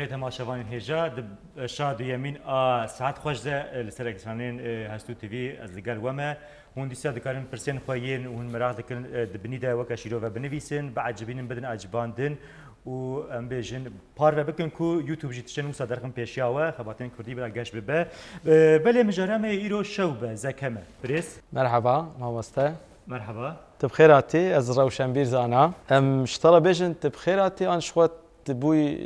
بله تماشاوان هجا شاد یمین ساعت خوش ده لسرکسانین هستو تیوی از لگال وما هون دیسا دکارن پرسین خوایین و هون مراغ دکن دبنی ده وکا شیرو و بنویسن بعد جبینن بدن عجباندن و ام بیجن پار و بکن کو یوتیوب جیتشن موسا درخم پیشیاوه خباتین کردی برا گش ببه بله مجرم ایرو شوبه زکمه بريس مرحبا مامستا مرحبا تبخيراتي از روشنبير زانا اشترى بيجن تبخيراتي ان شوت تبوي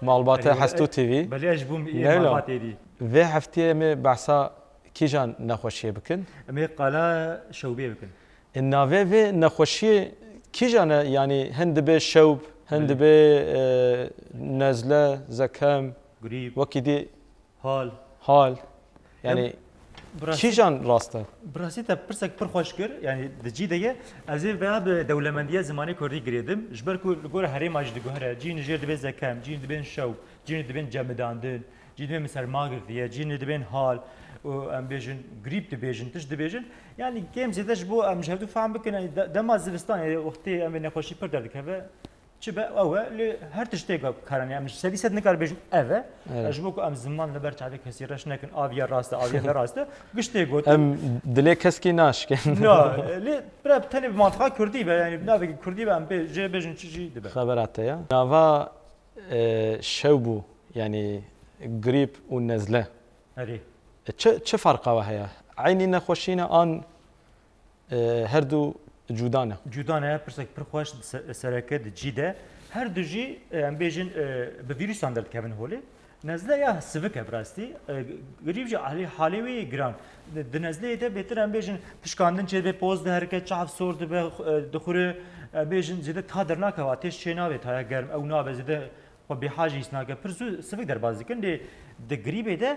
مالباتا حستو تي في بلي اجبوم مالباتي دي في حفتي مي بعسا كيجان نخوشيه بكن مي قالا شوبيه بكن ان في نخوشيه كيجان يعني هند بي شوب هند بي نزله زكام قريب وكيدي حال يعني كيجان راسته براسي تا برسك برخوش كر يعني دجي ديه ازي باب دولمنديه زماني كردي گريدم جبركو لگور هري ماج دگوهره جين جير دبي زكام جين دبين شو جين دبين جمداندن جين دبين مثل ماغر ديه جين دبين حال و ام بيجن غريب دبيجن تش دبيجن يعني جيم زيدش بو ام جهدو فهم بكن يعني دما زفستان يعني وقتي ام نخوشي پر دردك هبه چبه اوه هر تشتيگا كاراني ام سبيست نكار بيجن اوه اجبوك ام زمان لبر چاده كسي رش نكن آويا راسته آويا راسته گشتي گوت ام دلي كسكي ناش لا لي برا تاني بمنطقه كردي يعني بناف كردي ام جي بيجن چي دبه خبرات يا نافا شوبو يعني قريب والنزله اري چه فرقه وهي عيني نخوشينا ان هردو جودانه پرسک پرخوش سرکت جیده هر دو جی ام بیجن به ویروس اندرد کبن هولی نزله یا سوک براستی غریب جی حالی وی گران د نزله ده بهتر ام بیجن پشکاندن چه به پوز ده حرکت چاف سورد به دخوره بیجن زیده تا درنا که آتش چینا به تا گرم او نا به زیده و به حاجی اسناگه پرسو سوک در بازی کن ده غریب ده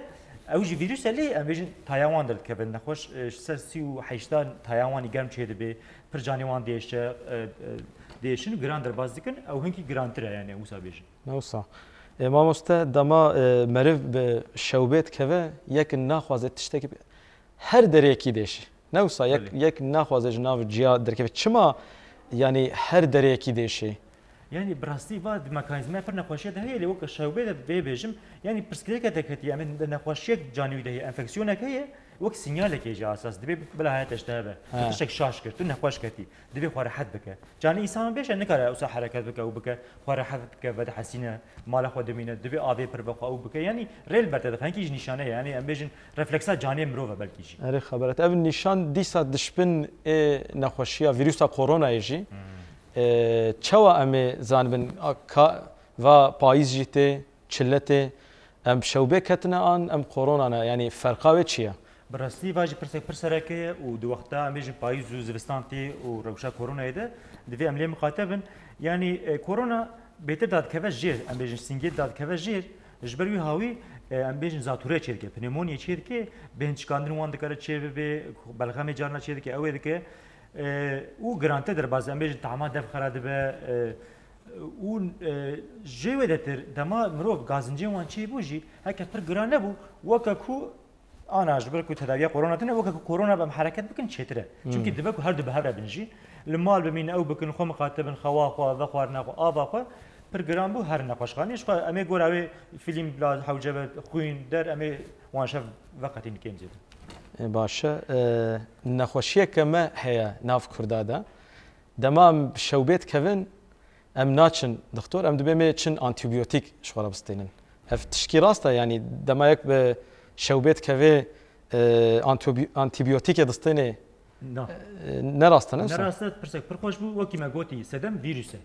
اوجی ویروس لی ام بیجن تایوان درد کبن نخوش 38 تایوانی گرم چه ده به پرجانیوان دیشن گراندر باز دکن او هنکی گراندره یعنی اوسا بیشن نوسا ما مستا دما مرف به شوبت که یک ناخوازه تشتکی هر دریکی دیشی نوسا یک ناخوازه جناب جیا درکه چما یعنی هر دریکی دیشی يعني براستي بعد ميكانيزم پر نخوشيه ده هي اللي وك شوبه ده بيجم يعني برسكليكا دكتي يعني نخوشيه جانبي ده انفكسيونك هي وك سينيالك يجي اساس دبي بلا هاي تشتهبه تشك شاش كرت نخوش كتي دبي خوار حد بك جاني انسان بيش نكره او حركات بك او بك خوار حد بك بد حسينه مال خو دمينه دبي ابي پر بخو او بك يعني ريل برت ده هنكي نشانه يعني ام بيجن ريفلكسات جاني مرو بلكي شي اري خبرت اب نشان ديسا دشبن نخوشيه فيروس كورونا يجي چوا ام زانبن و پاییز جیته چلته ام شوبه کتنا ان ام کرونا يعني فرقاوه چیه براستی واجی پرسرکه و دو وقتا ام بيجن پاییز و زوستانتی و روشا کرونا ده دوی عملی مخاطبن يعني كورونا بهتر داد که جیر ام بيجن سینگل داد که جیر جبروی هاوی ام بيجن زاتوره چیرکه پنیمونیا چیرکه بنچکاندن وان دکاره چیر به بلغم جارنا چیرکه اوه دکه او گرانته در باز امیج تعامل دف خراد به او جوه دتر دما مروف گازنجی وان چی بوجی هک پر گرانه بو وککو انا اجبر کو تداوی کرونا تنه وککو کرونا بم حرکت بکن چتره چونکی دبکو هر دو بهره بنجی المال بمین او بکن خو مخاطبن خوا خو و خوارنا خو آبا خو پر گران بو هر نقاشخانیش خو امی گوراوی فیلم بلا حوجه خوین در امی وانشف وقتی کیم زید باشه نخوشیه که ما هیا ناف کرداده دمام شوبت کهون ام ناچن دکتر ام دبی می چن آنتیبیوتیک شوارا بستینن اف تشکی راسته یعنی دما یک به شوبت که آنتیبیوتیک دستینه نه راسته نه راسته پرسک پرخوش بو وکی ما گوتی سدم ویروسه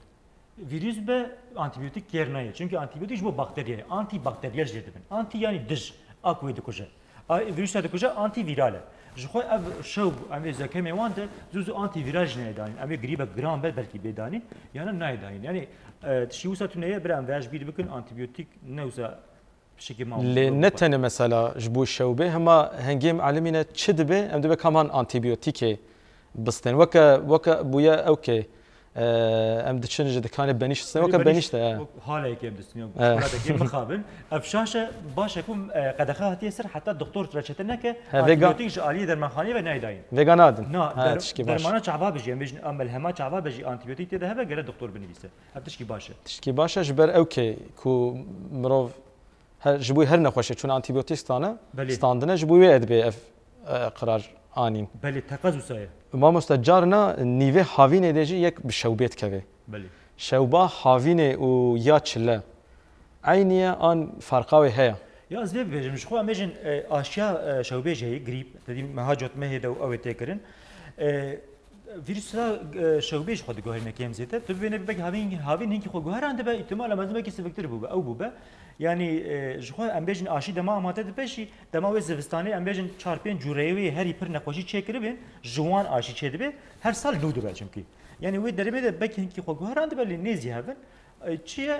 ویروس به آنتیبیوتیک کرنایه چونکه آنتیبیوتیک بو باکتریه آنتی باکتریال جدبن آنتی یعنی دج اکوی دکوجه ویروس ده کجا آنتی ویراله جخوی اب شوب امی زکمی وانده زوز آنتی ویراج نیدانی امی گریب گرام بد بلکی بدانی یعنی نیدانی یعنی تشیوسا تو نیه برام ویراج بید بکن آنتیبیوتیک نوزا شکل ما لنتن مثلا جبو شوبه هما هنگیم علمينا چه دبه ام دبه كمان انتيبيوتيكي بستن وك بويا اوكي ام دچن دکان بنیش سوک بنیش ده حالا یکم دستنیم حالا دکیم مخابن افشاشه باشه کم قدخه هتی سر حتی دکتر رچته نکه آنتیبیوتیک عالی در مخانی و نیداین وگان آدم نه درمان چعبا بجی ام بجن عمل هما چعبا بجی آنتیبیوتیک ده هبه گره دکتر بنویسه هفتش کی باشه تشکی باشه جبر اوکی کو مروف جبوی هر نخوشه چون آنتیبیوتیک ستانه ستاندنه جبوی ادبی قرار آنین بله تقاضوسایه ما مستجارنا نیوه هاوینه دیجی یک بشوبیت کوه بله شوبا هاوینه و یا چله عینیه آن فرقاوی هیا یا از وی بجم شخو امجن آشیا شوبه جهی گریب تدی مهاجت مهد او او تکرن ویروس شوبهش خود گوهر نکیم زیده تو ببینه بگ هاوین هنگی خود گوهر انده به احتمال مزمه کسی فکر بوده او بوده یعنی جخوا امبیجن آشی دما آماده دبشی دما و زوستانی امبیجن 4-5 جوریوی هری پر نقاشی چکری بین جوان آشی چه دبی هر سال نو دبل چمکی یعنی وی دربه ده بک هنگی خود گوهر انده بلی نیزی هفن چیه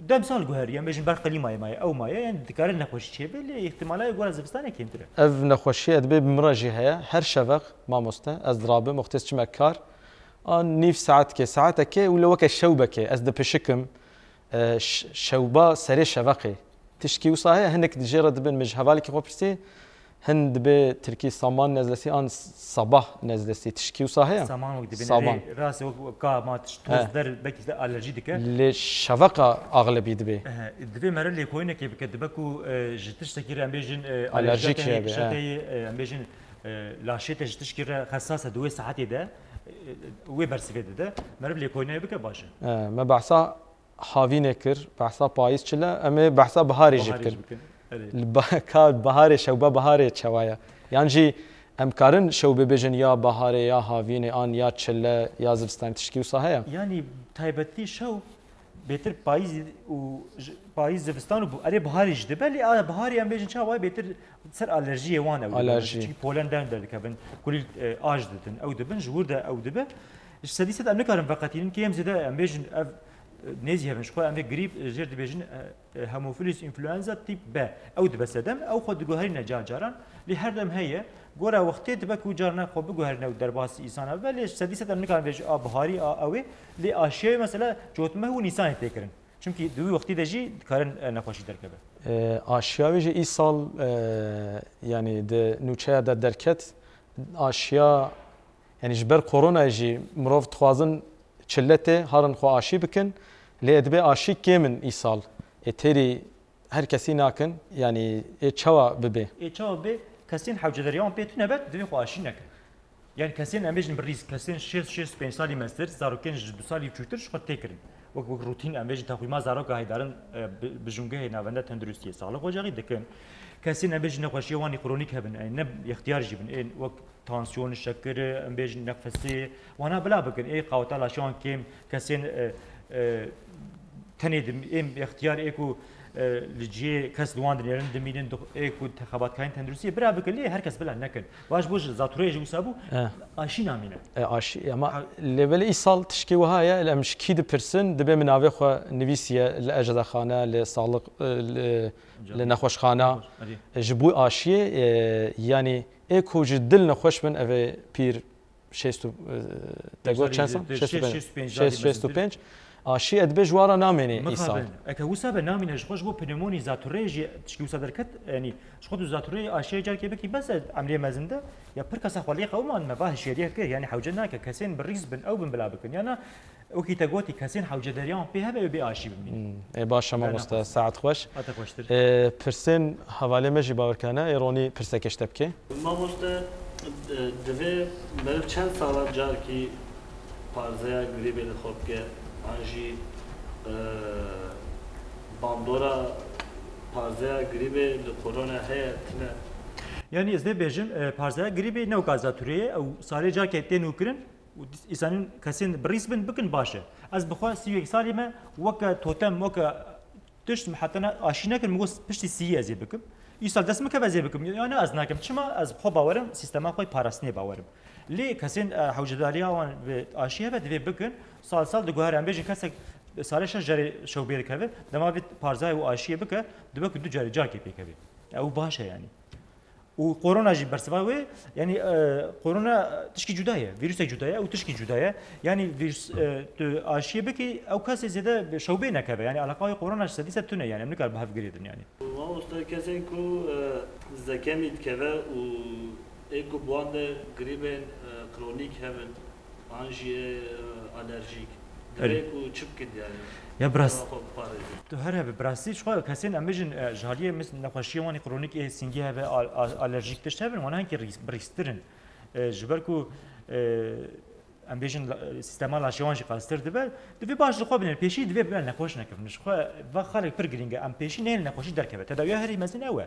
دم سال گوهر یعنی امبیجن برقلی مای او مای یعنی دکار نقاشی چه بلی احتمالا گوهر زوستانی کمتره اف نقاشی ادبی بمراجعه هیا هر شفق ما مسته از درابه مختص چه مکار آن نیف ساعت که ساعت که ولا وک شوبه که از دپشکم شوبا سري شفقي تشكي وصاهي هنك دجيرة دبن مج هوالك خوبسي هند به تركي سامان نزلسي ان صباح نزلسي تشكي وصاهي سامان وقت دبن راسي وكا ما تصدر بكي الرجي دك للشفقة اغلبي دبي دبي مر اللي كوينه كيف كدبكو جتش تكير امبيجن الرجيك شتي امبيجن لاشيت جتش كير حساسه 2 ساعات ده وي برسفيد ده مر اللي كوينه بك باشا ما بعصا هاوینه کر بحثا پاییز چله اما بحثا بهاری جب کر کار بهاری شوبه بهاری چوایا یعنی جی امکارن شوبه بجن یا بهاری یا هاوینه آن یا چله یا زبستان تشکی و صحیح یعنی تایبتی شو بهتر پاییز زبستان و اره بهاری جده ولی بهاری هم بجن چوای بهتر سر آلرژی وان او آلرژی پولن دن در کبن کلی آج دتن او دبن جور ده او دبه سدیست ام نکارم فقط این کیم زده ام بجن نزی هفنش خو ام گریب جرد بیجن هموفیلیس انفلونزا تیپ ب او دبسدم او خود گوهری نجاران لی هر دم هیه گوره وقتی دبکو جارنا خو بگوهر نو در باس انسان ولی سدیست ام نکارم بیج بهاری اوی لی آشیای مثلا جوتمه و نیسان تکرن چونکی دوی وقتی دجی کارن نخوشی درکبه آشیاوی جی ای سال یعنی د نوچه د درکت آشیا یعنی جبر کرونا جی مروف توازن چلته هرن خو آشی بکن لی ادبی آشی کمن ای سال اتری هر کسی ناکن یعنی چوا ببه چوا به کسین حوجداریان بیتونه بعد دوی خو آشی نکن یعنی کسین امبیجن بریز کسین 6 سالی مستر زاروکن 2 سالی چوتر شو تکرین وک روتین امبیجن تقویما زاروک هایدارن بجونگه ناونده تندرستی سالک وجاقی دکن کسین امبیجن نخوشی وانی کرونیک هبن نه اختیار جبن این وک تانسیون شکر امبیجن نفسی وانا بلا بکن ای قوتا لاشان کم کسین تنیدم ام اختیار ایکو لجی کس دوان دنیرن دمینن ایکو انتخابات کاین تندرستی برا بکن لی هر کس بلا نکن واش بوج زاتوری جو سابو آشی نامینه آشی اما لول ای سال تشکی وهایا الامش کید پرسن دبه مناوی خو نویسیه لاجزا خانه لسالق لنخوش خانه جبو آشی یعنی ایکو جدل نخوش من اوه پیر شیستو دگو چند سال؟ شیستو پنج آشی ادبه جوارا نامینه ای سال اکه وسا به نامینه خوش بو پنمونی زاتوری تشکی وسا درکت یعنی خود زاتوری آشی جار که بکی بس عملیه مزنده یا پر کس خالی قومان مباه شیریه که یعنی حوجنا که کسین بریز بن او بن بلا بکن یعنی اوکی تگوتی کسین حوجداریان به هبه به آشی ببین باشه ما مست ساعت خوش پرسن حواله مجی باورکنه ایرانی پرسکش تبکه ما مست دوی مرد چند سال جار کی پارزه گریبه خوب که آنجی باندورا پارزه گریبه کرونا هست یعنی از بیشتر پارزه گریبه نوکازاتوریه او سال جار که تنو کرن إنسان كسين بريسبن بكن باشا از بخوا سيو سالي ما وكا توتم وكا تشت محتنا آشينا كن مغوس بشتي سي ازي بكم يسال دسم كبازي بكم يعني از ناكم چما از بخوا باورم سيستما خوي پاراستني باورم لي كسين حوجداريا وان آشيه بد بكن سال دغهر ام بيجي كسك سالش جري شو بير كبه دما بيت پارزاي و آشيه بك دبك دو جري جاكي بكبه او باشا يعني وكورونا جي برسفاوي يعني كورونا تشكي جدايه فيروس جدايه او تشكي جدايه يعني فيروس اشي بكي او كاسي زياده شوبينا كذا يعني علاقه كورونا سديسه تونه يعني منك بهاف جريدن يعني ما استاذ كاسينكو زكاميد كذا و ايكو بواند قريبا كرونيك هامن انجي الرجيك دريكو تشبكد يعني يا براس تو هر هبه براستی شو کسین امجن جاریه مثل نخوشی وانی کرونیک سینگی هبه آلرژیک تشت هبن وانه هنگی بریسترن جبرکو امبیشن سیستما لاشوان جی قاستر دبی باش خو بن پیشی دبی بل نخوش نکفن شو و خالق پر گرینگ ام پیشی نه نخوشی درکبه تداوی هری مثلا او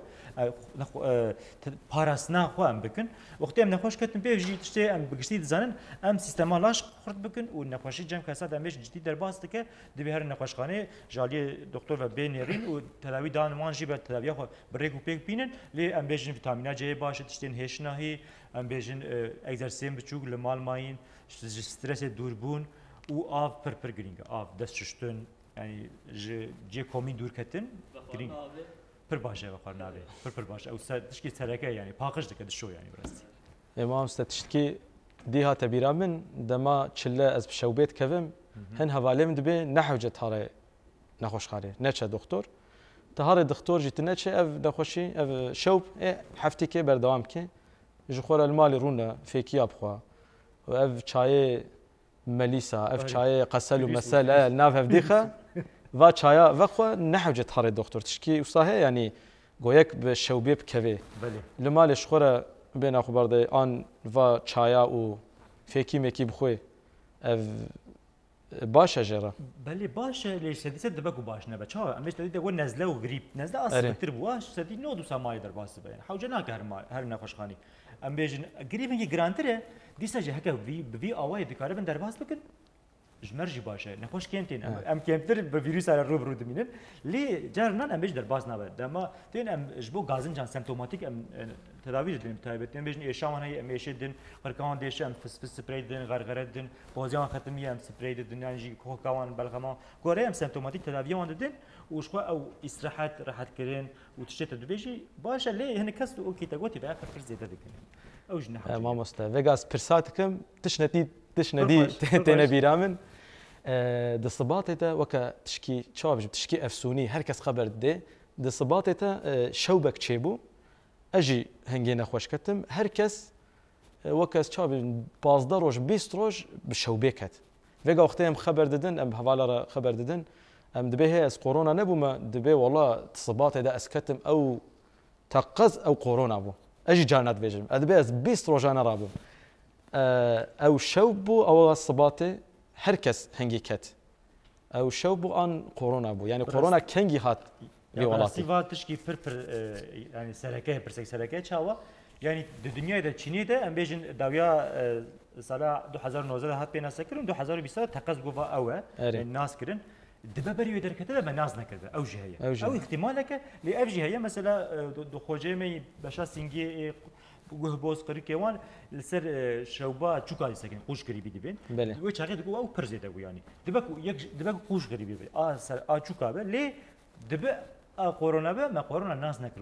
پاراسنا خو ام بکن وقتی ام نخوش کتن پیجی تشتی ام بگشتی زنن ام سیستما لاش خرد بکن و نخوشی جم کسات امش جدی در باست که دبی هر نخوشخانه جالی دکتر و بینرین و تداوی دان وانجی به تداوی خو بریکو پیک بینن لی ام بیشن ویتامین جی باشه تشتین هشناهی ام بیشن egzersiz بچوک لمال ماین سترس دوربون و آف پر گرینگ آف دست ششتن یعنی جی کومی دور کتن گرینگ پر باشه و خارنابه پر باشه او تشکی سرکه یعنی پاکش دکه شو یعنی براستی امام تشتکی دیها تبیرا من دما چله از شوبیت کفم هن حوالیم دبی نحوجه تاره نخوش خاله نچه دکتر تهار دکتر جیت نچه اف نخوشی اف شوب هفتی که بردوام که جخور المال رونا فيكي أبخوا وأف شاي مليسا أف شاي قسل ومسألة الناف هفديخة و شاي وخوا نحوجة هاري دكتور تشكي وصاحي يعني قويك بالشوبية بكفي المال شخورة بين أخبار دي آن و شاي و فيكي ميكي بخوي أف باشا جرا بله باشا ليش سدي سد بكو باش نبا شو امش تدي و نزله وغريب نزله اصلا كثير بواش سدي نودو سماي در باس بين حوجنا هر نخوش خاني ام بيجن قريبنجي جرانتره ديسا جه هكا في اواي دكاربن در باس بكن جمرجي باشا نخوش كيمتين ام كيمتر بفيروس على الروب رود منن لي جارنا ام بيج در باس نبا دما تين ام جبو غازن جان سيمتوماتيك ام تداوي دين تايبت ام بيجن ايشان هي ام ايشدن قركان ديش ام فس سبراي دين غرغردن بوزيان ختمي ام سبراي دين يعني كوكاوان بلغما غوري ام سيمتوماتيك تداوي وندن وشخوا او استراحات راحت كرين وتشتت دبيجي باشا لي هنا كسو اوكي تاغوتي بقى فكر زياده دكن او جناح ما مستا فيغاس برساتكم تشندي تينا بيرامن دصباتته وكا تشكي شابج تشكي افسوني هركس خبر دي دصباتته شوبك تشيبو اجي هنجينا خوش كتم هركس وكاس شابج 15 روج 20 روج بشوبيكت فيغا وقتهم خبر ددن ام حواله خبر ددن ام دبي هي اس كورونا نبو ما دبي والله تصبات دا اسكتم او تقز او كورونا بو اجي جانات فيجن ادبي اس 20 روجانا رابو او شوبو او الصباتي هركس هنجي كت او شوبو ان كورونا بو يعني كورونا كنجي هات والله سيفا تشكي فرفر يعني سركه برسك سركه تشاوا يعني الدنيا ده تشيني ده ام بيجن داويا سنه 2019 هات بينا سكرن 2020 تقز جوفا او الناس كرن دبابري دركته ما ناس نكذا او جهيه او احتمالك لافجي هي مثلا دو خوجيمي باشا سينجي بوز قريكوان السر شوبا تشوكا سكن قوش قريبي دبن و چاغي دغو او برزيده يعني دبك قوش قريبي سر تشوكا لي دب كورونا ما كورونا الناس نكر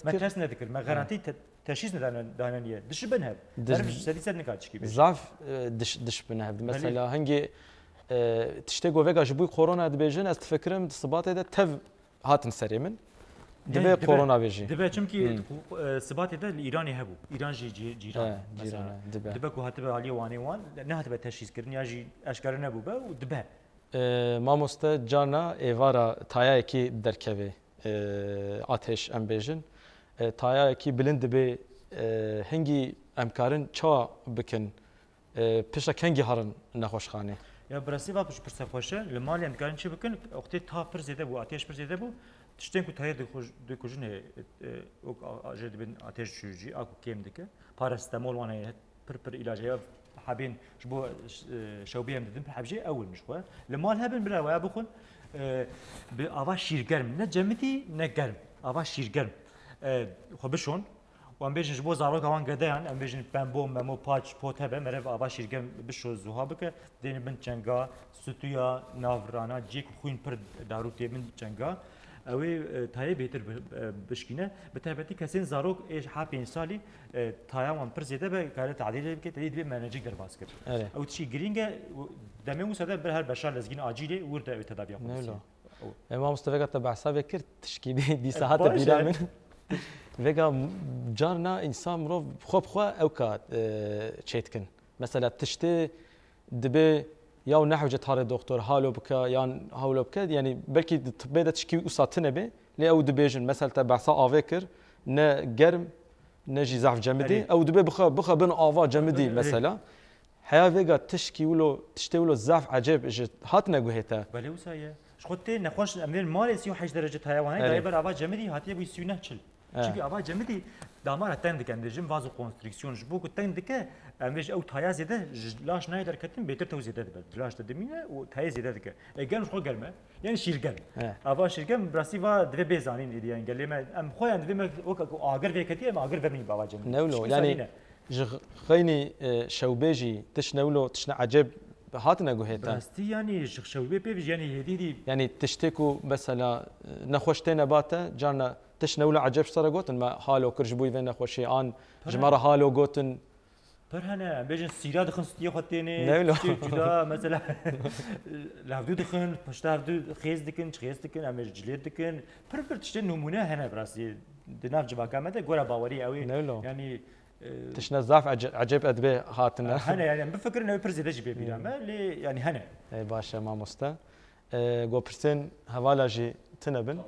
ما كاس نذكر ما غارانتي تشخيص دانانيه دش بنهب درش سديسد نكاتشكي ضعف دش بنهب مثلا هنجي تشتغل وفيجا جبوي كورونا دبيجن استفكرم الصبات هذا تف هاتن سريمن دبي كورونا بيجي دبي چمكي صبات هذا الايراني هبو ايران جيران دبي كو هاتبه علي واني وان نه هاتبه تشخيص كرن ياجي اشكار نبو با ودبه ما مست جانا ايفارا تايا كي دركبه آتش ام بيجن تايا كي بلند بي هنگي امكارن چا بكن پشا کنگی هرن نخوش خانه یا برسی و پش پرسه خوشه لمالی امکان چی بکن وقتی تا پر زیاده بو آتش پر زیاده بو تشتین کو تایر دکوجنه جد بین آتش شوجی آکو کم دکه پاراستامول وانه پر علاجه حابين شبو شوبيه مدن بحبجي اول مش خو لمال هبن بلا ويا بخون بأوا شيرگرم نه جمتي نه گرم أوا شيرگرم خو بشون وام بيجن جبو زارو كوان قدان ام بيجن بامبو ممو باتش بوت هبه مرف أوا شيرگرم بشو زوهابك دين بن چنگا ستويا نافرانا جيك خوين پر دارو تي بن چنگا اوی تای بهتر بشکینه به تربیتی کسین زاروک ايش حابين سالي تایوان پر زیاده به کار تعدیل که تدید به منیجر درباز کرد او چی گرینگ دمه مساعده به هر بشر لازگین عاجله ورده تدابیر نه ما مستفيقة تبع سابق كرت تشكيلي دي ساعات بيرامن فيجا جارنا إنسان مروف خوب خوا أو كات تشيتكن مثلا تشتي دبي ياو نحو جت هذا الدكتور حاله بك يعني حاله بك يعني بلكي تبدا تشكي وساتنا به لأو دبيجن مثلا تبع سا أفكر نا جرم نجي زعف جمدي أو دبي بخا بين آوا جمدي مثلا حياة فيجا تشكي ولو تشتي ولو زعف عجيب إجت هاتنا جوهتا بله وسایه شخوته نخوش امیر مال 38 درجه حیوانی دایبر آوا جمدی هاتیه بو 39 چل çünkü ava cemidi damar tendik endejim vazo konstrüksiyon bu ku tendik emej ev taya zede laş nayder ketin beter tev zede de laş da demine o taya zede de gen xo gelme yani şirgen ava şirgen brasiva dve bezanin idi yani gelme em xoyan dve o agar ve keti em agar ve mi bava cemidi نولو يعني خيني شوبيجي تشنولو تشنا عجب هاتنا جوهتا براستي يعني شوبي بيج يعني هديدي يعني تشتكو مثلا نخوشتنا باتا جانا تشنولا عجب سرقوتن ما حالو كرجبوي فين نخوشي ان جمره حالو قوتن برهنا بيجن سيرا دخن ستي خوتيني جدا مثلا لافدو دخن پشتا لافدو خيز دكن خيز دكن امر جليد دكن پر تشتي نمونه هنا براستي دناف جباكامته غورا باوري قوي يعني تشنا زاف عجب ادبي هاتنا هنا يعني بفكر انه برزيدج بيبيرامه لي يعني هنا اي باشا ما مستا جو برسن هوالاجي تنبن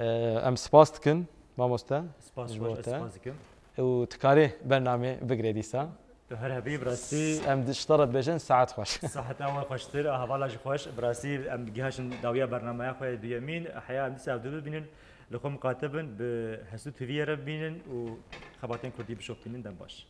ام سباستكن ما مستا سباسكن وتكاري برنامج بقريديسا هر هبي براسي ام اشترط بجن ساعات خوش ساعات اول خوشتر هوالاجي خوش براسي ام جهاشن داويه برنامج خو بيمين احياء ام سافدو بينن لخم كاتبن بحسو تي رب بينن وخباتين كردي بشوفتين دم باش